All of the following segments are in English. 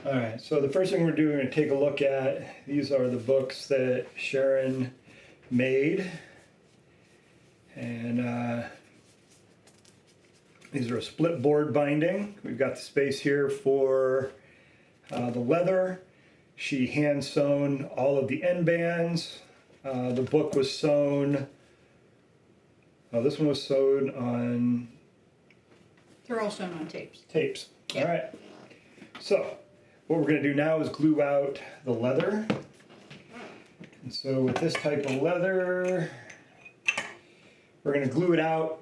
All right, so the first thing we're doing, we're going to take a look at, these are the books that Sharon made. And these are a split board binding. We've got the space here for the leather. She hand sewn all of the end bands. The book was sewn, this one was sewn on They're all sewn on tapes. tapes. Yeah. All right, so what we're going to do now is glue out the leather. And so with this type of leather, we're going to glue it out.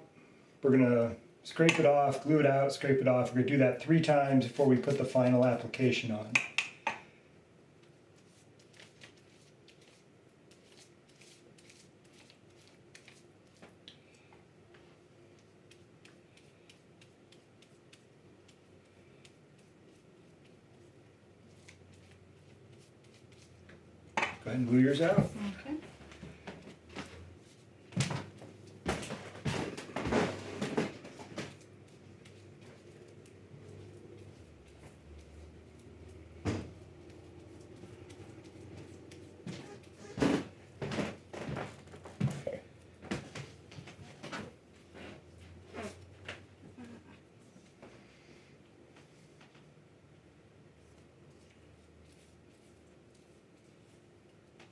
We're going to scrape it off, glue it out, scrape it off. We're going to do that 3 times before we put the final application on. Go ahead and glue yours out. Okay.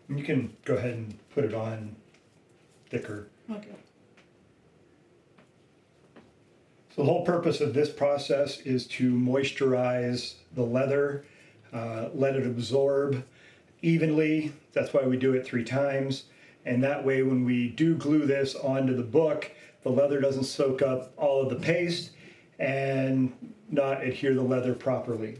You can go ahead and put it on thicker. Okay. So the whole purpose of this process is to moisturize the leather, let it absorb evenly. That's why we do it 3 times. And that way when we do glue this onto the book, the leather doesn't soak up all of the paste and not adhere the leather properly.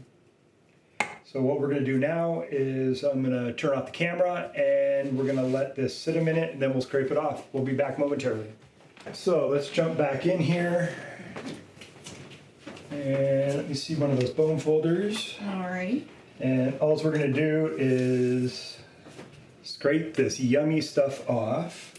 So what we're going to do now is I'm going to turn off the camera and we're going to let this sit a minute and then we'll scrape it off. We'll be back momentarily. So let's jump back in here. And let me see one of those bone folders. Alrighty. And all we're going to do is scrape this yummy stuff off.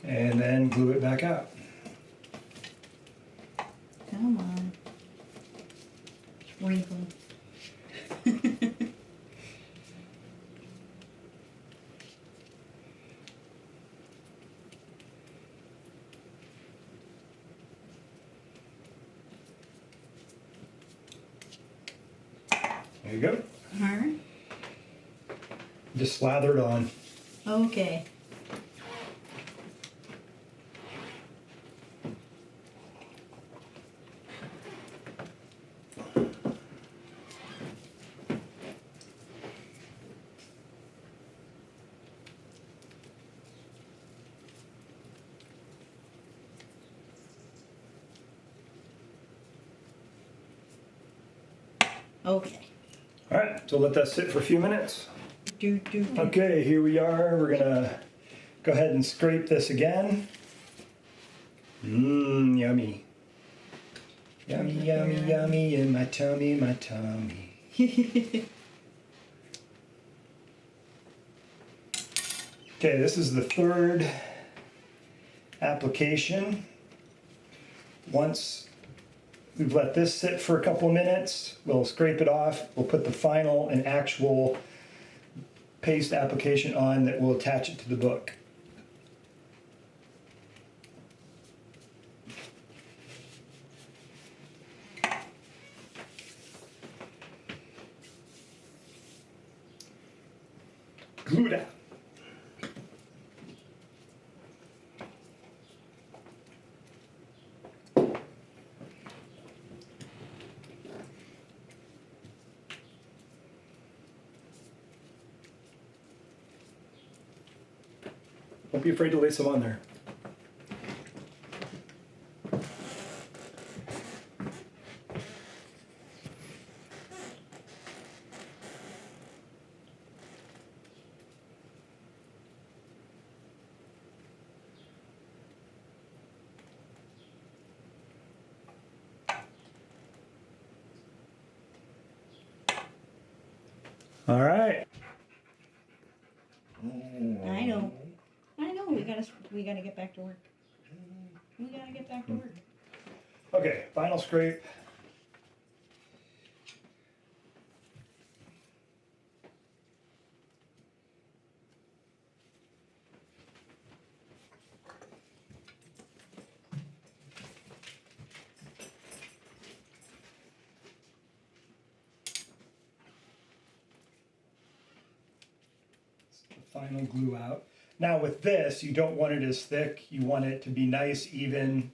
And then glue it back out. Come on. It's wrinkled. There you go. Alright. Just slather it on. Okay. Okay. All right, so let that sit for a few minutes. Do. Okay, here we are. We're gonna go ahead and scrape this again. Mmm, yummy. Yummy, yummy, yummy in my tummy, my tummy. Okay, this is the 3rd application. Once we've let this sit for a couple minutes, we'll scrape it off. We'll put the final and actual paste application on that will attach it to the book. Glue it out. Don't be afraid to lay some on there. All right. I know. we gotta get back to work. We gotta get back to work. Okay, final scrape. Final glue out. Now with this, you don't want it as thick. You want it to be nice, even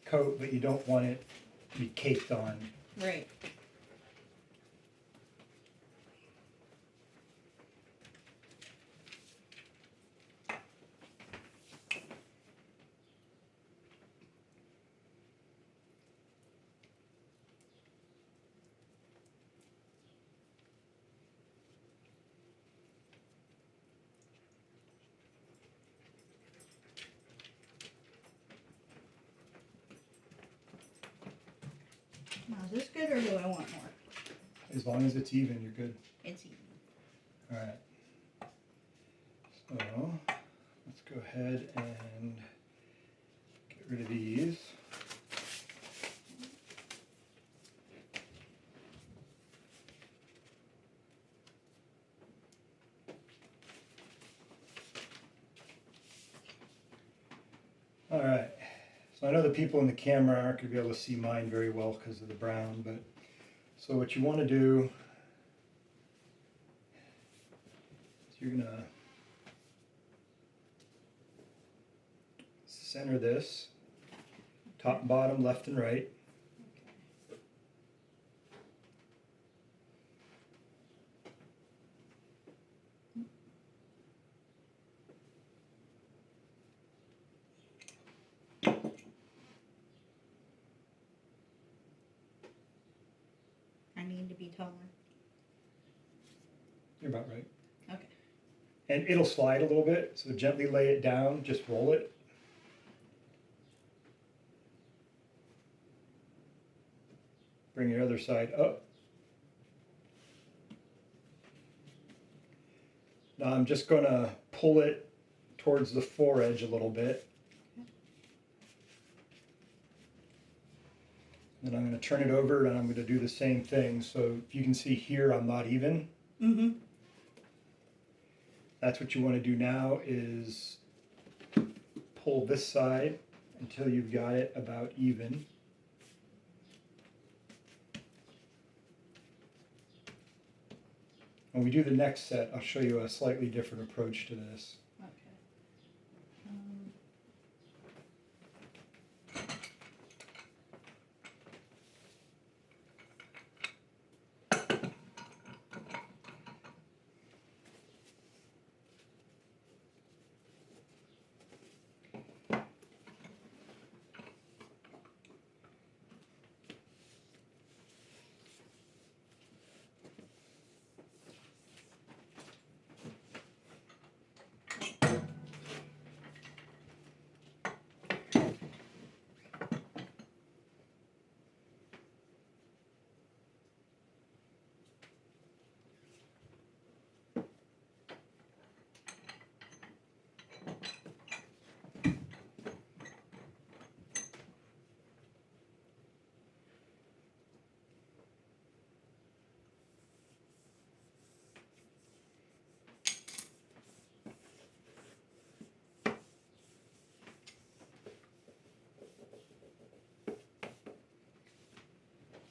coat, but you don't want it to be caked on. Right. Now, is this good or do I want more? As long as it's even, you're good. It's even. All right. So let's go ahead and get rid of these. All right. So I know the people in the camera aren't going to be able to see mine very well because of the brown, but so what you want to do is you're going to center this, top and bottom, left and right. I need to be taller. You're about right. Okay. And it'll slide a little bit, so gently lay it down, just roll it. Bring your other side up. Now I'm just going to pull it towards the foredge a little bit. Then I'm going to turn it over and I'm going to do the same thing. So if you can see here, I'm not even. Mm-hmm. That's what you want to do now is pull this side until you've got it about even. When we do the next set, I'll show you a slightly different approach to this. Okay.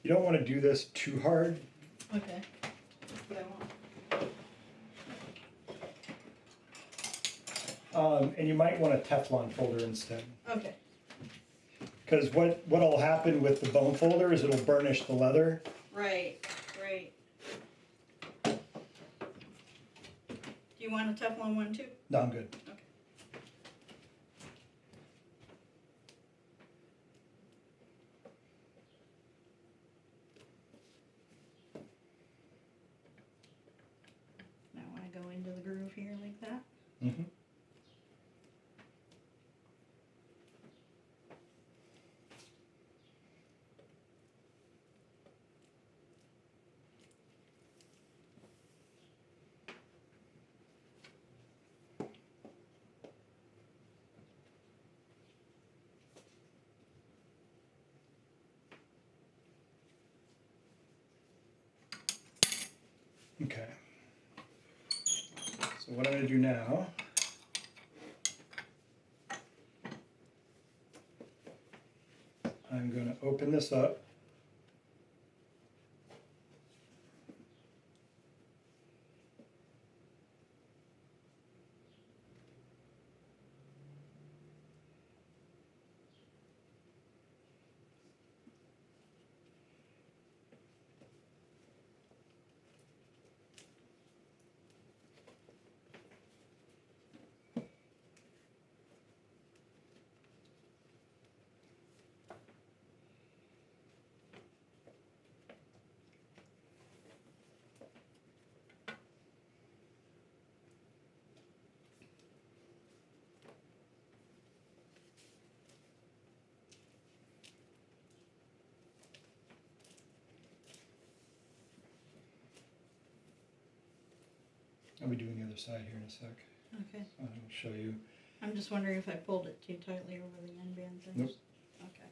You don't want to do this too hard. Okay. That's what I want. And you might want a Teflon folder instead. Okay. Because what'll happen with the bone folder is it'll burnish the leather. Right. Right. Do you want a Teflon one too? No, I'm good. Okay. Now I go into the groove here like that. Mm-hmm. Okay. So what I'm going to do now, I'm going to open this up. I'll be doing the other side here in a sec. Okay. I'll show you. I'm just wondering if I pulled it too tightly over the end bands. Nope. Okay.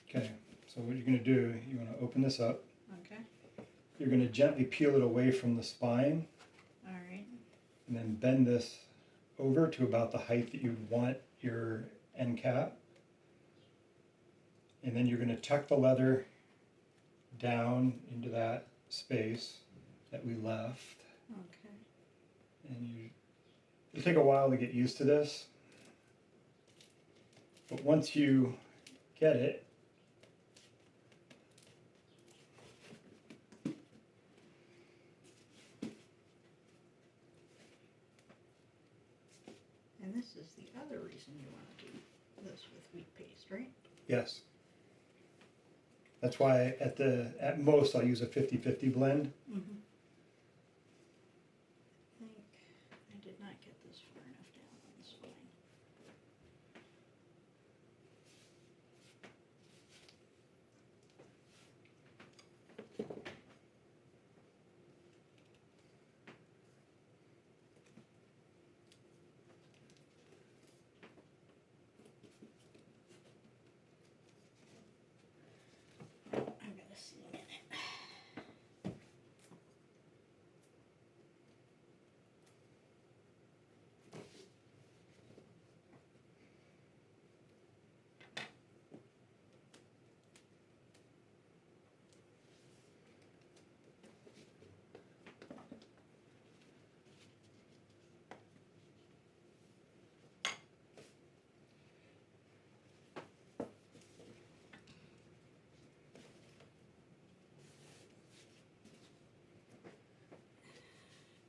Okay, so what you're going to do, you want to open this up. Okay. You're going to gently peel it away from the spine All right. and then bend this over to about the height that you want your end cap. And then you're going to tuck the leather down into that space that we left. Okay. And it'll take a while to get used to this. But once you get it, And this is the other reason you want to do this with wheat paste, right? yes. That's why at most I'll use a 50-50 blend. Mm-hmm. I think I did not get this far enough down on the spine. I've got to see a minute.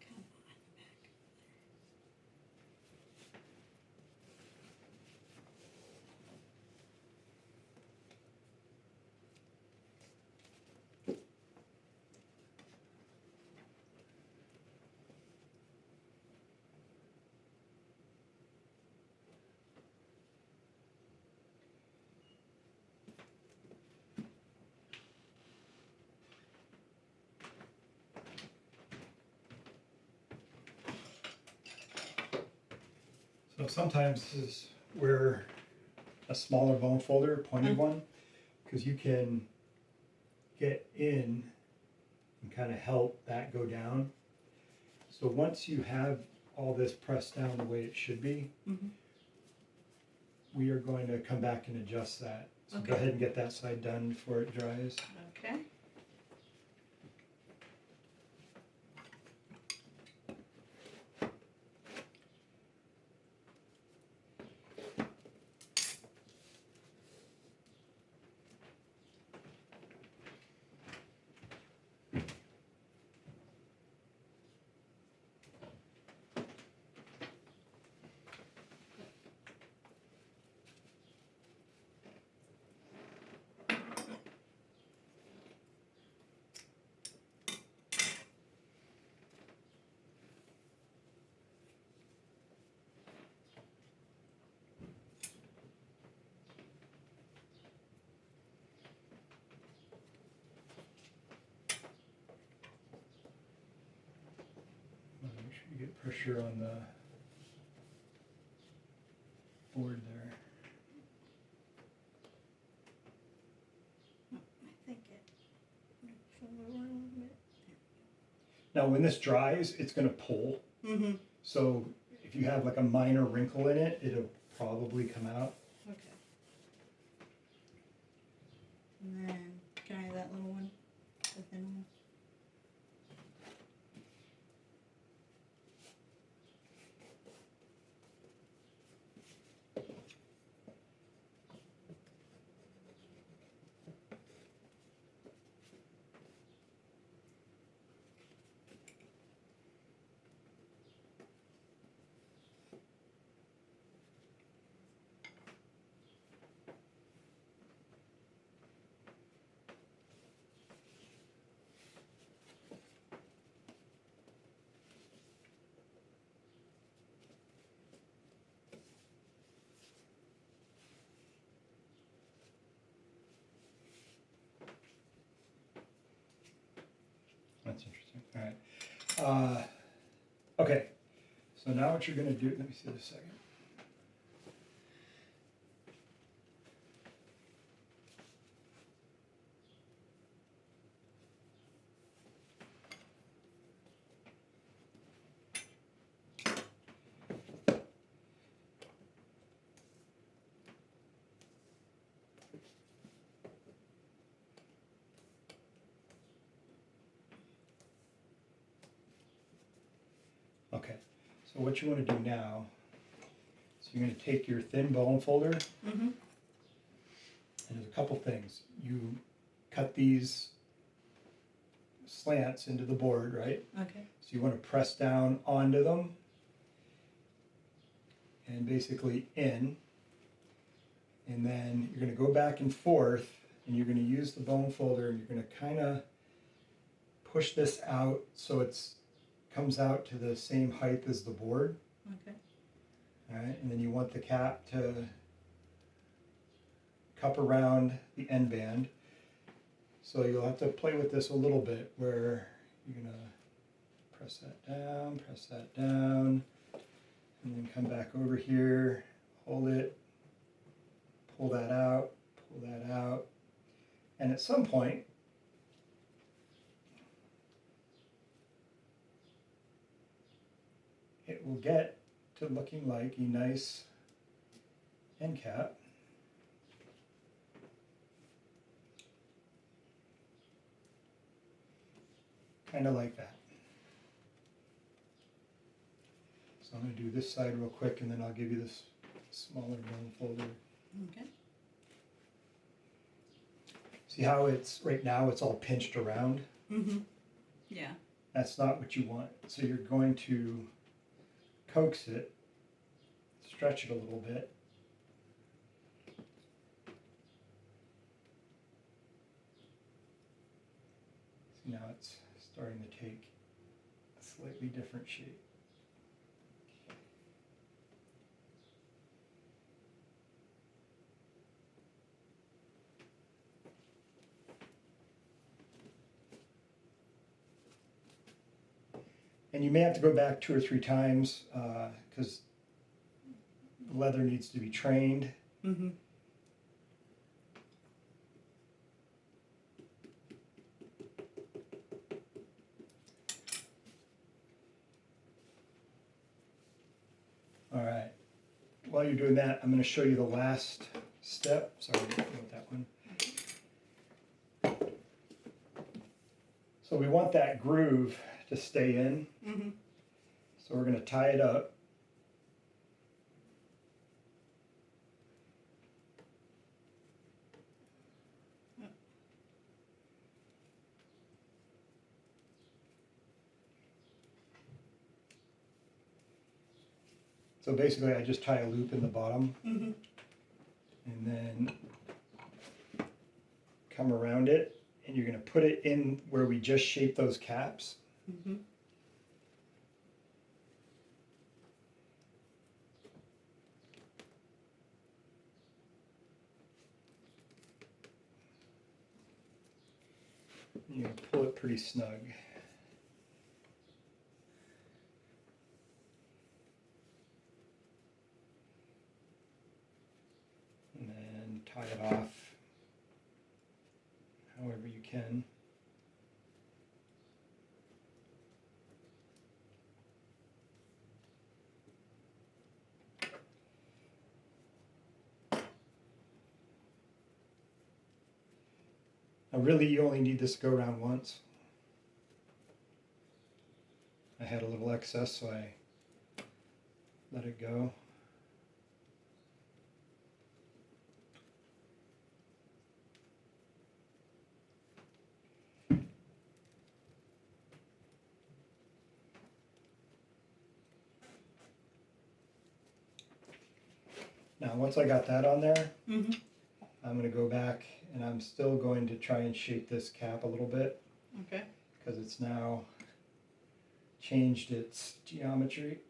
Come on, back. So sometimes this is where a smaller bone folder, pointed one, because you can get in and kind of help that go down. So once you have all this pressed down the way it should be, Mm-hmm. we are going to come back and adjust that. So go Okay. ahead and get that side done before it dries. Okay. Make sure you get pressure on the board there. forward a little bit. Now, when this dries, it's gonna pull. Mm-hmm. So if you have like a minor wrinkle in it, it'll probably come out. Okay. And then, can I have that little one? The thin one? That's interesting. All right. Okay. So now what you're gonna do? Let me see this a second. Okay, so what you want to do now is you're going to take your thin bone folder, Mm-hmm. and there's a couple things. You cut these slants into the board, right? Okay. So you want to press down onto them and basically in, and then you're going to go back and forth, and you're going to use the bone folder, and you're going to kind of push this out so it's comes out to the same height as the board. Okay. All right, and then you want the cap to cup around the end band. So you'll have to play with this a little bit where you're gonna press that down, and then come back over here, hold it, pull that out, and at some point, it will get to looking like a nice end cap. Kind of like that. So I'm going to do this side real quick, and then I'll give you this smaller bone folder. Okay. See how it's, right now it's all pinched around? Mm-hmm. Yeah. That's not what you want. So you're going to coax it, stretch it a little bit. See, now it's starting to take a slightly different shape. And you may have to go back 2 or 3 times because the leather needs to be trained. Mm-hmm. All right. While you're doing that, I'm going to show you the last step. Sorry, I didn't know that one. So we want that groove to stay in. Mm-hmm. So we're going to tie it up. So basically I just tie a loop in the bottom, Mm-hmm. and then come around it, and you're going to put it in where we just shaped those caps. Mm-hmm. And you're going to pull it pretty snug. And then tie it off however you can. Really, you only need this to go around once. I had a little excess, so I let it go. Now, once I got that on there, Mm-hmm. I'm going to go back and I'm still going to try and shape this cap a little bit Okay. because it's now changed its geometry.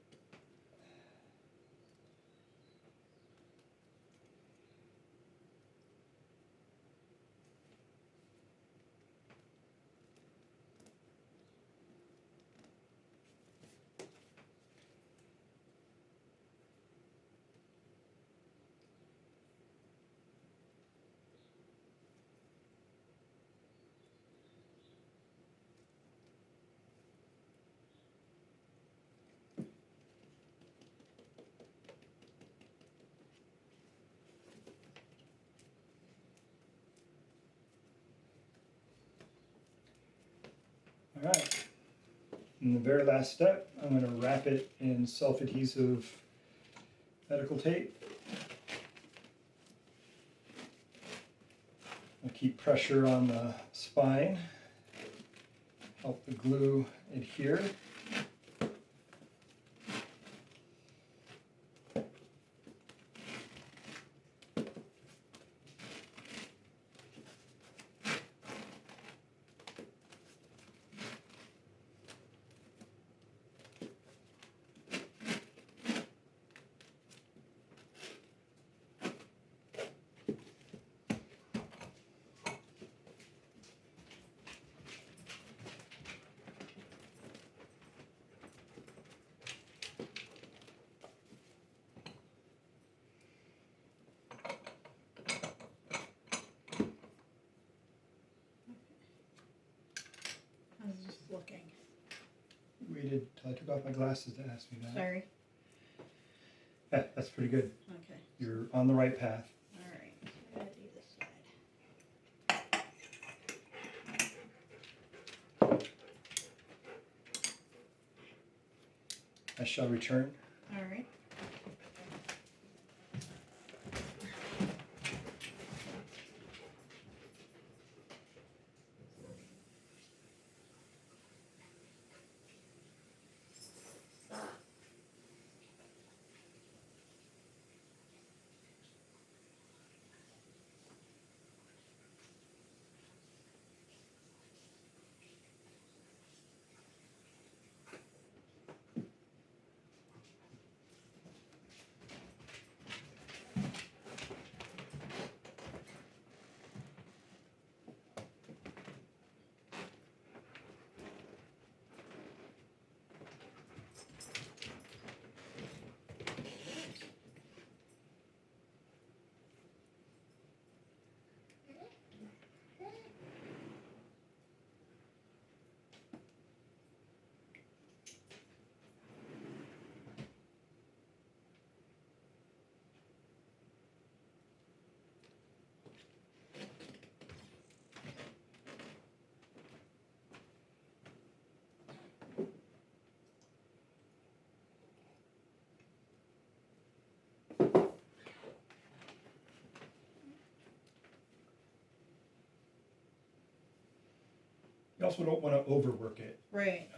All right. And the very last step, I'm going to wrap it in self-adhesive medical tape. I'll keep pressure on the spine, help the glue adhere. How's this looking? Waited till I took off my glasses to ask me that. Sorry. Yeah, that's pretty good. Okay. You're on the right path. All right. I gotta do this side. I shall return. All right. You also don't want to overwork it. Right.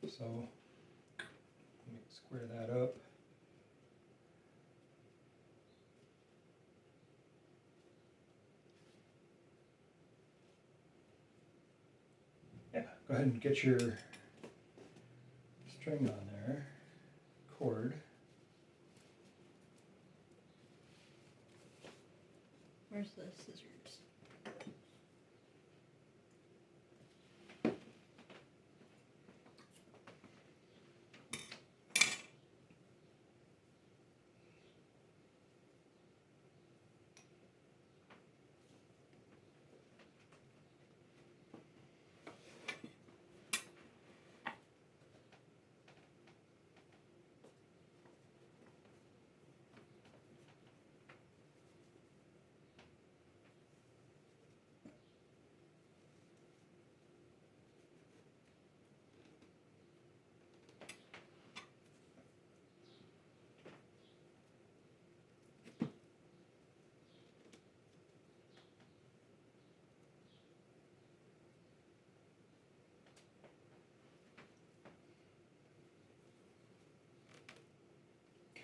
So let me square that up. Yeah, go ahead and get your string on there, cord. Where's the scissors?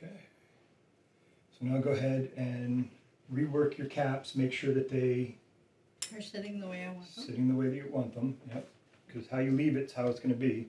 Okay. So now go ahead and rework your caps. Make sure that they They're sitting the way I want them. sitting the way that you want them. Yep. Because how you leave it's how it's going to be.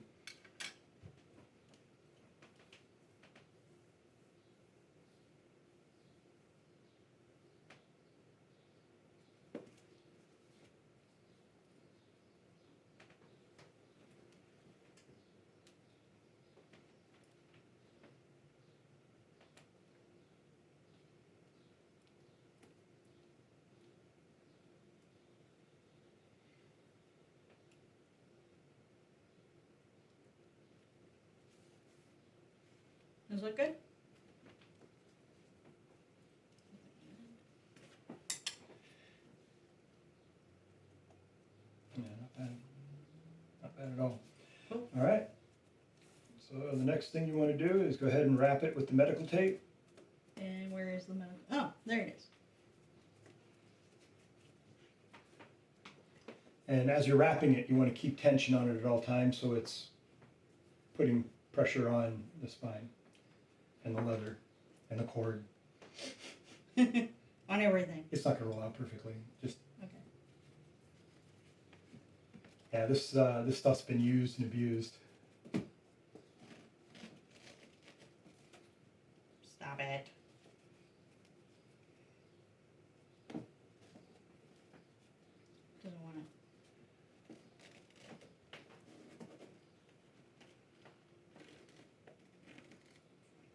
Does it look good? Yeah, not bad. Not bad at all. Cool. All right. So the next thing you want to do is go ahead and wrap it with the medical tape. And where is the metal? Oh, there it is. And as you're wrapping it, you want to keep tension on it at all times so it's putting pressure on the spine and the leather and the cord. On everything. It's not going to roll out perfectly. Just Okay. yeah, this stuff's been used and abused. Stop it. Doesn't want to.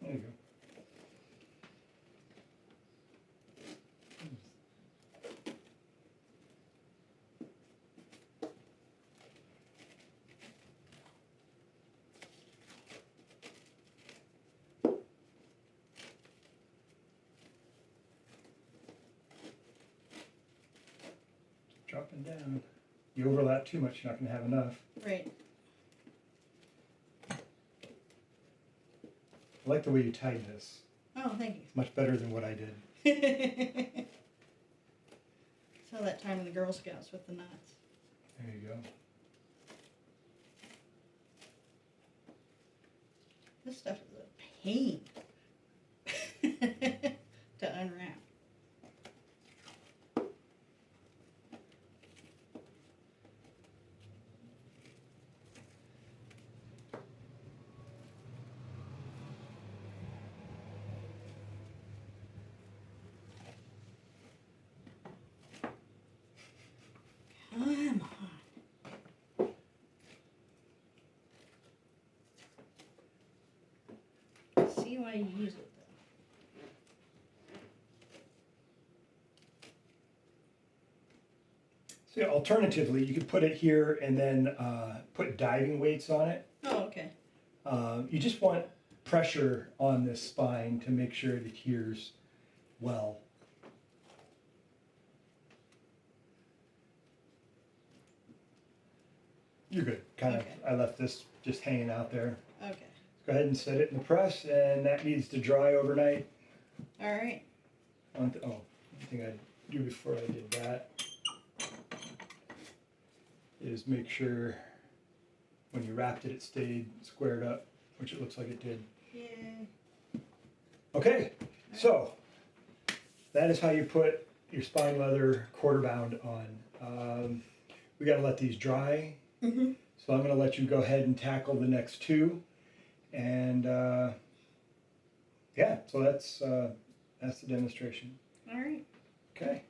There you go. Dropping down. You overlap too much, you're not going to have enough. Right. I like the way you tied this. Oh, thank It's much better than what I did. you. Saw that time in the Girl Scouts with the knots. There you go. This stuff is a pain to unwrap. Come on. See why you use it though. So alternatively, you could put it here and then put diving weights on it. Oh, okay. You just want pressure on this spine to make sure it adheres well. You're good. Kind Okay. of, I left this just hanging out there. Okay. Go ahead and set it in the press, and that needs to dry overnight. All right. Oh, one thing I'd do before I did that is make sure when you wrapped it, it stayed squared up, which it looks like it did. Yeah. Okay, so that is how you put your spine leather quarter bound on. We got to let these dry. Mhm. So I'm going to let you go ahead and tackle the next two, and yeah, so that's the demonstration. All right. Okay.